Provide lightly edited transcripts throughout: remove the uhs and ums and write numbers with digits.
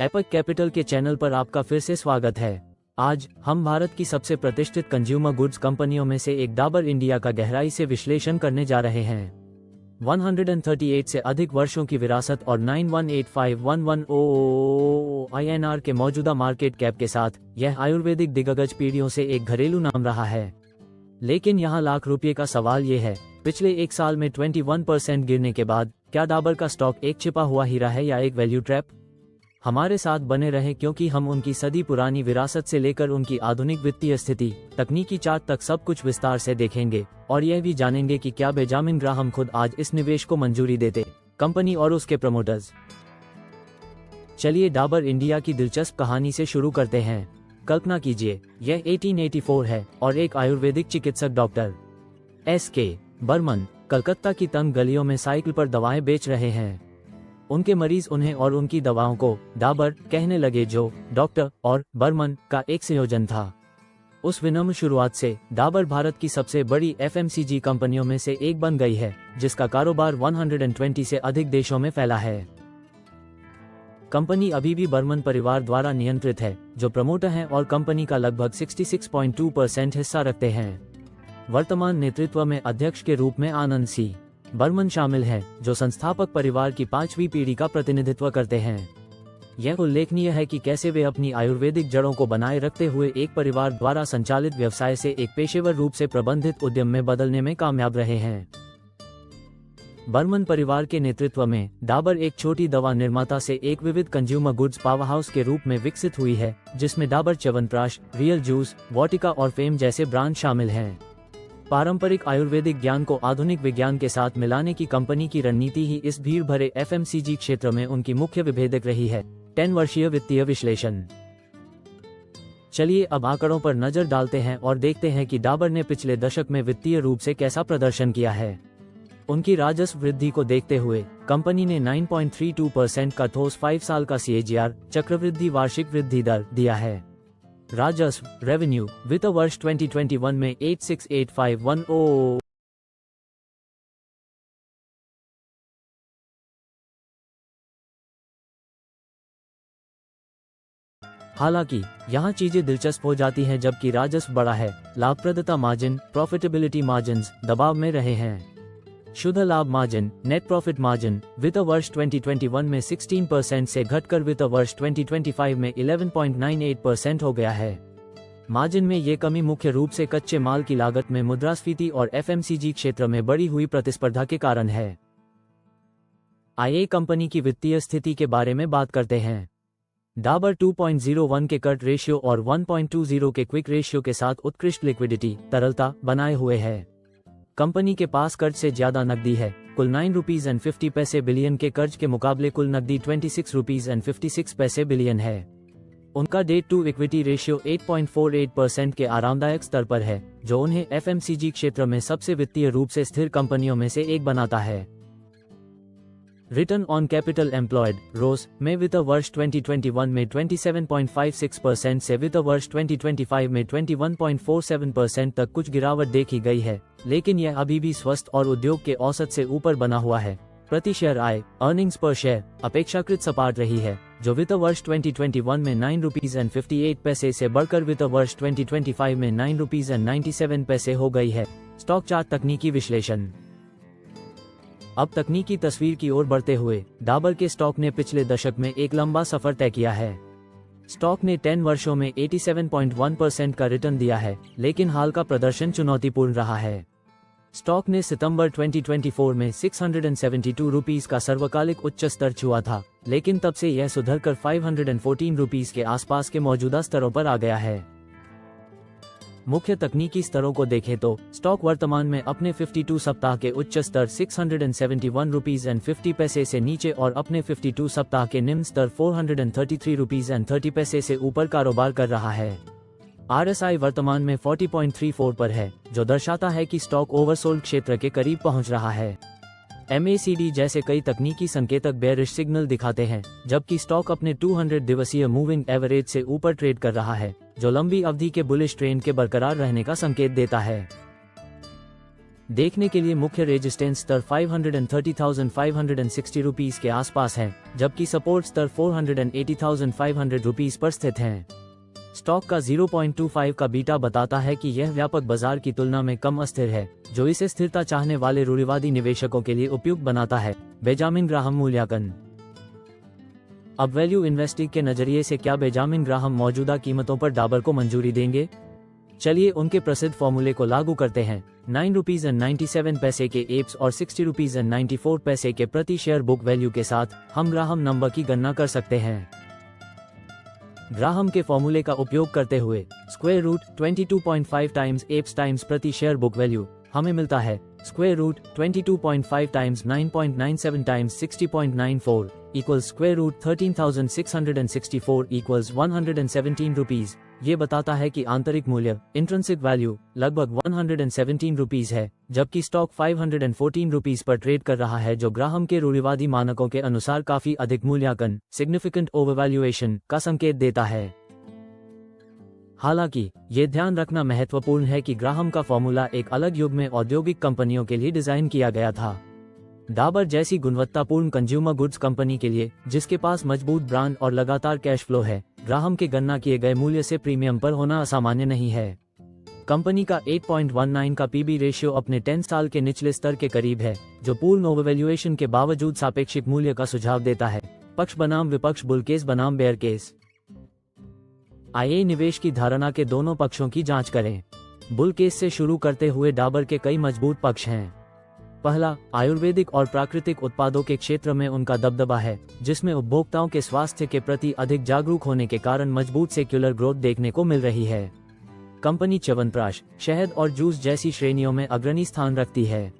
एपक capital के channel पर आपका फिर से स्वागत है। आज हम भारत की सबसे प्रतिष्ठित कंज्यूमर गुड्स कंपनियों में से एक डाबर इंडिया का गहराई से विश्लेषण करने जा रहे हैं। 138 से अधिक वर्षों की विरासत और 91851100 INR के मौजूदा मार्केट कैप के साथ यह आयुर्वेदिक दिग्गज पीढ़ियों से एक घरेलू नाम रहा है। लेकिन यहाँ लाख रुपये का सवाल ये है, पिछले एक साल में 21% गिरने के बाद क्या डाबर का स्टॉक एक छिपा हुआ हीरा है या एक वैल्यू ट्रैप? हमारे साथ बने रहें क्योंकि हम उनकी सदी पुरानी विरासत से लेकर उनकी आधुनिक वित्तीय स्थिति, तकनीकी चार्ट तक सब कुछ विस्तार से देखेंगे और यह भी जानेंगे कि क्या बेंजामिन ग्राहम खुद आज इस निवेश को मंजूरी देते, कंपनी और उसके प्रमोटर्स। चलिए डाबर इंडिया की दिलचस्प कहानी से शुरू करते हैं। कल्पना कीजिए, यह 1884 है और एक आयुर्वेदिक चिकित्सक डॉक्टर SK बर्मन कलकत्ता की तंग गलियों में साइकिल पर दवाएं बेच रहे हैं। उनके मरीज उन्हें और उनकी दवाओं को डाबर कहने लगे, जो डॉक्टर और बर्मन का एक संयोजन था। उस विनम्र शुरुआत से डाबर भारत की सबसे बड़ी FMCG कंपनियों में से एक बन गई है, जिसका कारोबार 120 से अधिक देशों में फैला है। कंपनी अभी भी बर्मन परिवार द्वारा नियंत्रित है, जो प्रमोटर हैं और कंपनी का लगभग 66.2% हिस्सा रखते हैं। वर्तमान नेतृत्व में अध्यक्ष के रूप में आनंद सी बर्मन शामिल हैं, जो संस्थापक परिवार की 5वीं पीढ़ी का प्रतिनिधित्व करते हैं। यह उल्लेखनीय है कि कैसे वे अपनी आयुर्वेदिक जड़ों को बनाए रखते हुए एक परिवार द्वारा संचालित व्यवसाय से एक पेशेवर रूप से प्रबंधित उद्यम में बदलने में कामयाब रहे हैं। बर्मन परिवार के नेतृत्व में डाबर एक छोटी दवा निर्माता से एक विविध कंज्यूमर गुड्स पावरहाउस के रूप में विकसित हुई है, जिसमें डाबर च्यवनप्राश, रियल जूस, वॉटिका और फेम जैसे ब्रांड शामिल हैं। पारंपरिक आयुर्वेदिक ज्ञान को आधुनिक विज्ञान के साथ मिलाने की कंपनी की रणनीति ही इस भीड़ भरे FMCG क्षेत्र में उनकी मुख्य विभेदक रही है। 10 वर्षीय वित्तीय विश्लेषण। चलिए अब आंकड़ों पर नजर डालते हैं और देखते हैं कि डाबर ने पिछले दशक में वित्तीय रूप से कैसा प्रदर्शन किया है। उनकी राजस्व वृद्धि को देखते हुए कंपनी ने 9.32% का ठोस 5 साल का CAGR चक्रवृद्धि वार्षिक वृद्धि दर दिया है। राजस्व रेवेन्यू वित्त वर्ष 2021 में 868510 हालांकि यहाँ चीजें दिलचस्प हो जाती हैं जबकि राजस्व बढ़ा है, लाभप्रदता मार्जिन, प्रॉफिटेबिलिटी मार्जिन्स दबाव में रहे हैं। शुद्ध लाभ मार्जिन, नेट प्रॉफिट मार्जिन वित्त वर्ष 2021 में 16% से घटकर वित्त वर्ष 2025 में 11.98% हो गया है। मार्जिन में ये कमी मुख्य रूप से कच्चे माल की लागत में मुद्रास्फीति और FMCG क्षेत्र में बढ़ी हुई प्रतिस्पर्धा के कारण है। आइए कंपनी की वित्तीय स्थिति के बारे में बात करते हैं। डाबर 2.01 के कर्ट रेशियो और 1.20 के क्विक रेशियो के साथ उत्कृष्ट लिक्विडिटी तरलता बनाए हुए है। कंपनी के पास कर्ज से ज्यादा नकदी है, कुल 9.50 रुपये बिलियन के कर्ज के मुकाबले कुल नकदी 26.56 रुपये बिलियन है। उनका डेट टू इक्विटी रेशियो 8.48% के आरामदायक स्तर पर है, जो उन्हें FMCG क्षेत्र में सबसे वित्तीय रूप से स्थिर कंपनियों में से एक बनाता है। Return on capital employed ROCE में वित्त वर्ष 2021 में 27.56% से वित्त वर्ष 2025 में 21.47% तक कुछ गिरावट देखी गई है, लेकिन यह अभी भी स्वस्थ और उद्योग के औसत से ऊपर बना हुआ है। प्रति शेयर आय अर्निंग्स पर शेयर अपेक्षाकृत सपाट रही है, जो वित्त वर्ष 2021 में 9.58 रुपये से बढ़कर वित्त वर्ष 2025 में 9.97 रुपये हो गई है। स्टॉक चार्ट तकनीकी विश्लेषण। अब तकनीकी तस्वीर की ओर बढ़ते हुए डाबर के स्टॉक ने पिछले दशक में एक लंबा सफर तय किया है। स्टॉक ने 10 वर्षों में 87.1% का रिटर्न दिया है, लेकिन हाल का प्रदर्शन चुनौतीपूर्ण रहा है। स्टॉक ने सितंबर 2024 में 672 रुपीस का सर्वकालिक उच्च स्तर छुआ था, लेकिन तब से यह सुधरकर 514 रुपीस के आसपास के मौजूदा स्तरों पर आ गया है। मुख्य तकनीकी स्तरों को देखें तो स्टॉक वर्तमान में अपने 52 सप्ताह के उच्च स्तर 671 रुपीस 50 पैसे से नीचे और अपने 52 सप्ताह के निम्न स्तर 433 रुपीस 30 पैसे से ऊपर कारोबार कर रहा है। RSI वर्तमान में 40.34 पर है, जो दर्शाता है कि स्टॉक ओवरसोल्ड क्षेत्र के करीब पहुंच रहा है। MACD जैसे कई तकनीकी संकेतक बेयरिश सिग्नल दिखाते हैं, जबकि स्टॉक अपने 200 दिवसीय मूविंग एवरेज से ऊपर ट्रेड कर रहा है, जो लंबी अवधि के बुलिश ट्रेंड के बरकरार रहने का संकेत देता है। देखने के लिए मुख्य रेजिस्टेंस स्तर 530,560 रुपीस के आसपास है, जबकि सपोर्ट स्तर 480,500 रुपीस पर स्थित है। स्टॉक का 0.25 का बीटा बताता है कि यह व्यापक बाजार की तुलना में कम अस्थिर है, जो इसे स्थिरता चाहने वाले रूढ़िवादी निवेशकों के लिए उपयुक्त बनाता है। बेंजामिन ग्राहम मूल्यांकन। अब वैल्यू इन्वेस्टिंग के नजरिए से क्या बेंजामिन ग्राहम मौजूदा कीमतों पर डाबर को मंजूरी देंगे? चलिए उनके प्रसिद्ध फॉर्मूले को लागू करते हैं। 9.97 पैसे के एप्स और 60.94 पैसे के प्रति शेयर बुक वैल्यू के साथ हम ग्राहम नंबर की गणना कर सकते हैं। ग्राहम के फॉर्मूले का उपयोग करते हुए square root 22.5 times EPS times प्रति शेयर बुक वैल्यू हमें मिलता है square root 22.5 times 9.97 times 60.94 equals square root 13,664 equals 117 rupees. ये बताता है कि आंतरिक मूल्य इंट्रिंसिक वैल्यू लगभग 117 रुपीज है, जबकि स्टॉक 514 रुपीज पर ट्रेड कर रहा है, जो ग्राहम के रूढ़िवादी मानकों के अनुसार काफी अधिक मूल्यांकन सिग्निफिकेंट ओवरवैल्यूएशन का संकेत देता है। हालांकि ये ध्यान रखना महत्वपूर्ण है कि ग्राहम का फॉर्मूला एक अलग युग में औद्योगिक कंपनियों के लिए डिजाइन किया गया था। डाबर जैसी गुणवत्तापूर्ण कंज्यूमर गुड्स कंपनी के लिए, जिसके पास मजबूत ब्रांड और लगातार कैश फ्लो है, ग्राहम के गणना किए गए मूल्य से प्रीमियम पर होना असामान्य नहीं है। कंपनी का 8.19 का पीबी रेशियो अपने 10 साल के निचले स्तर के करीब है, जो पूर्ण ओवरवैल्यूएशन के बावजूद सापेक्षिक मूल्य का सुझाव देता है। पक्ष बनाम विपक्ष, बुल केस बनाम बेयर केस। आइए निवेश की धारणा के दोनों पक्षों की जांच करें। बुल केस से शुरू करते हुए डाबर के कई मजबूत पक्ष हैं। पहला, आयुर्वेदिक और प्राकृतिक उत्पादों के क्षेत्र में उनका दबदबा है, जिसमें उपभोक्ताओं के स्वास्थ्य के प्रति अधिक जागरूक होने के कारण मजबूत सेक्युलर ग्रोथ देखने को मिल रही है। कंपनी च्यवनप्राश, शहद और जूस जैसी श्रेणियों में अग्रणी स्थान रखती है।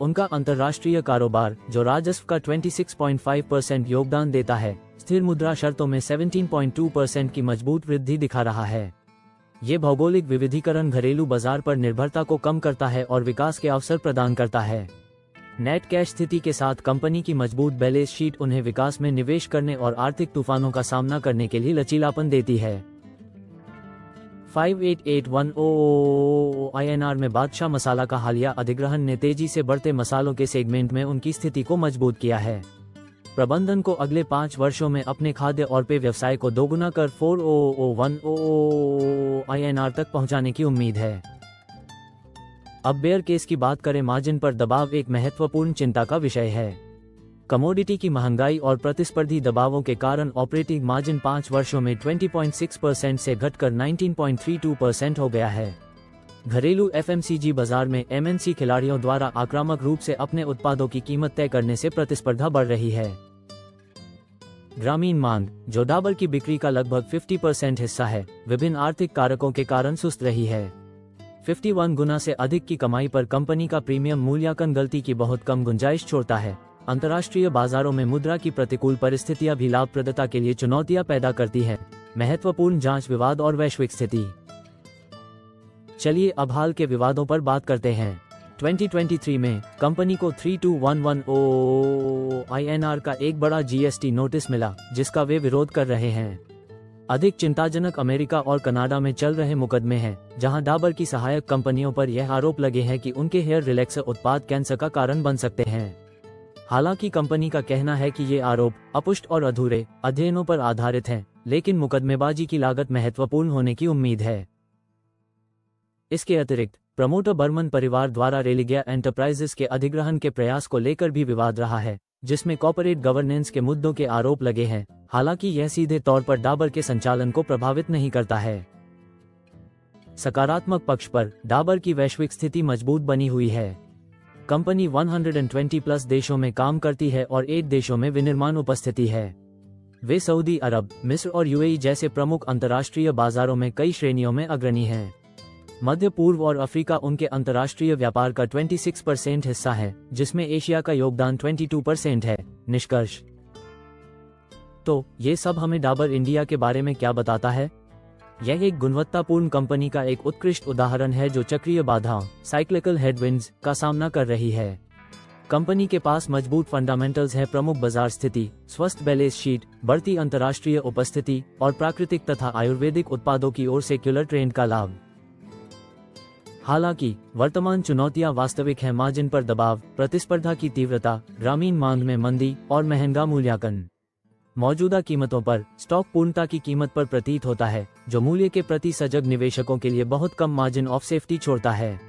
उनका अंतर्राष्ट्रीय कारोबार, जो राजस्व का 26.5% योगदान देता है, स्थिर मुद्रा शर्तों में 17.2% की मजबूत वृद्धि दिखा रहा है। ये भौगोलिक विविधीकरण घरेलू बाजार पर निर्भरता को कम करता है और विकास के अवसर प्रदान करता है। नेट कैश स्थिति के साथ कंपनी की मजबूत बैलेंस शीट उन्हें विकास में निवेश करने और आर्थिक तूफानों का सामना करने के लिए लचीलापन देती है। 5881 INR में बादशाह मसाला का हालिया अधिग्रहण ने तेजी से बढ़ते मसालों के सेगमेंट में उनकी स्थिति को मजबूत किया है। प्रबंधन को अगले 5 वर्षों में अपने खाद्य और पेय व्यवसाय को दोगुना कर 4001 INR तक पहुंचाने की उम्मीद है। अब बेयर केस की बात करें। मार्जिन पर दबाव एक महत्वपूर्ण चिंता का विषय है। कमोडिटी की महंगाई और प्रतिस्पर्धी दबावों के कारण ऑपरेटिंग मार्जिन 5 वर्षों में 20.6% से घटकर 19.32% हो गया है। घरेलू FMCG बाजार में MNC खिलाड़ियों द्वारा आक्रामक रूप से अपने उत्पादों की कीमत तय करने से प्रतिस्पर्धा बढ़ रही है। ग्रामीण मांग, जो डाबर की बिक्री का लगभग 50% हिस्सा है, विभिन्न आर्थिक कारकों के कारण सुस्त रही है। 51 गुना से अधिक की कमाई पर कंपनी का प्रीमियम मूल्यांकन गलती की बहुत कम गुंजाइश छोड़ता है। अंतर्राष्ट्रीय बाजारों में मुद्रा की प्रतिकूल परिस्थितियां भी लाभप्रदता के लिए चुनौतियां पैदा करती हैं। महत्वपूर्ण जांच, विवाद और वैश्विक स्थिति। चलिए अब हाल के विवादों पर बात करते हैं। 2023 में कंपनी को 3211 INR का एक बड़ा GST नोटिस मिला, जिसका वे विरोध कर रहे हैं। अधिक चिंताजनक अमेरिका और कनाडा में चल रहे मुकदमे हैं, जहां डाबर की सहायक कंपनियों पर यह आरोप लगे हैं कि उनके हेयर रिलैक्सर उत्पाद कैंसर का कारण बन सकते हैं। हालांकि कंपनी का कहना है कि ये आरोप अपुष्ट और अधूरे अध्ययनों पर आधारित हैं, लेकिन मुकदमेबाजी की लागत महत्वपूर्ण होने की उम्मीद है। इसके अतिरिक्त प्रमोटर बर्मन परिवार द्वारा रेलिगिया एंटरप्राइजेस के अधिग्रहण के प्रयास को लेकर भी विवाद रहा है, जिसमें कॉर्पोरेट गवर्नेंस के मुद्दों के आरोप लगे हैं। हालांकि यह सीधे तौर पर डाबर के संचालन को प्रभावित नहीं करता है। सकारात्मक पक्ष पर डाबर की वैश्विक स्थिति मजबूत बनी हुई है। कंपनी 120 प्लस देशों में काम करती है और 8 देशों में विनिर्माण उपस्थिति है। वे सऊदी अरब, मिस्र और UAE जैसे प्रमुख अंतर्राष्ट्रीय बाजारों में कई श्रेणियों में अग्रणी हैं। मध्य पूर्व और अफ्रीका उनके अंतर्राष्ट्रीय व्यापार का 26% हिस्सा है, जिसमें एशिया का योगदान 22% है। निष्कर्ष। तो ये सब हमें डाबर इंडिया के बारे में क्या बताता है? यह एक गुणवत्तापूर्ण कंपनी का एक उत्कृष्ट उदाहरण है जो चक्रीय बाधाओं साइक्लिकल हेडविंड्स का सामना कर रही है। कंपनी के पास मजबूत फंडामेंटल्स है, प्रमुख बाजार स्थिति, स्वस्थ बैलेंस शीट, बढ़ती अंतर्राष्ट्रीय उपस्थिति और प्राकृतिक तथा आयुर्वेदिक उत्पादों की ओर सेक्युलर ट्रेंड का लाभ। हालांकि वर्तमान चुनौतियां वास्तविक हैं, मार्जिन पर दबाव, प्रतिस्पर्धा की तीव्रता, ग्रामीण मांग में मंदी और महंगा मूल्यांकन। मौजूदा कीमतों पर स्टॉक पूर्णता की कीमत पर प्रतीत होता है, जो मूल्य के प्रति सजग निवेशकों के लिए बहुत कम मार्जिन ऑफ सेफ्टी छोड़ता है।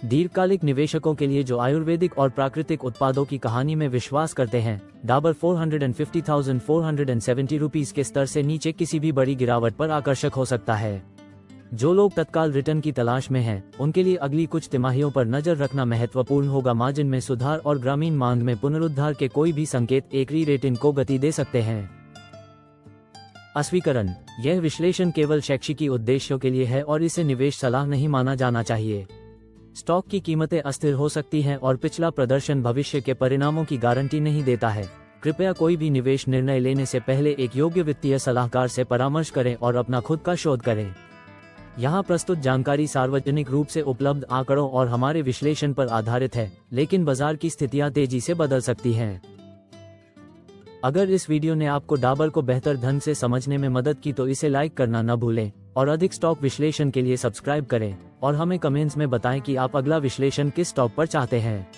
दीर्घकालिक निवेशकों के लिए जो आयुर्वेदिक और प्राकृतिक उत्पादों की कहानी में विश्वास करते हैं, डाबर 450,470 रुपीस के स्तर से नीचे किसी भी बड़ी गिरावट पर आकर्षक हो सकता है। जो लोग तत्काल रिटर्न की तलाश में हैं, उनके लिए अगली कुछ तिमाहियों पर नजर रखना महत्वपूर्ण होगा। मार्जिन में सुधार और ग्रामीण मांग में पुनरुद्धार के कोई भी संकेत एक री-रेटिंग को गति दे सकते हैं। अस्वीकरण: यह विश्लेषण केवल शैक्षिकी उद्देश्यों के लिए है और इसे निवेश सलाह नहीं माना जाना चाहिए। स्टॉक की कीमतें अस्थिर हो सकती हैं और पिछला प्रदर्शन भविष्य के परिणामों की गारंटी नहीं देता है। कृपया कोई भी निवेश निर्णय लेने से पहले एक योग्य वित्तीय सलाहकार से परामर्श करें और अपना खुद का शोध करें। यहाँ प्रस्तुत जानकारी सार्वजनिक रूप से उपलब्ध आंकड़ों और हमारे विश्लेषण पर आधारित है, लेकिन बाजार की स्थितियाँ तेजी से बदल सकती हैं। अगर इस वीडियो ने आपको डाबर को बेहतर ढंग से समझने में मदद की तो इसे लाइक करना न भूलें और अधिक स्टॉक विश्लेषण के लिए सब्सक्राइब करें और हमें कमेंट्स में बताएं कि आप अगला विश्लेषण किस स्टॉक पर चाहते हैं।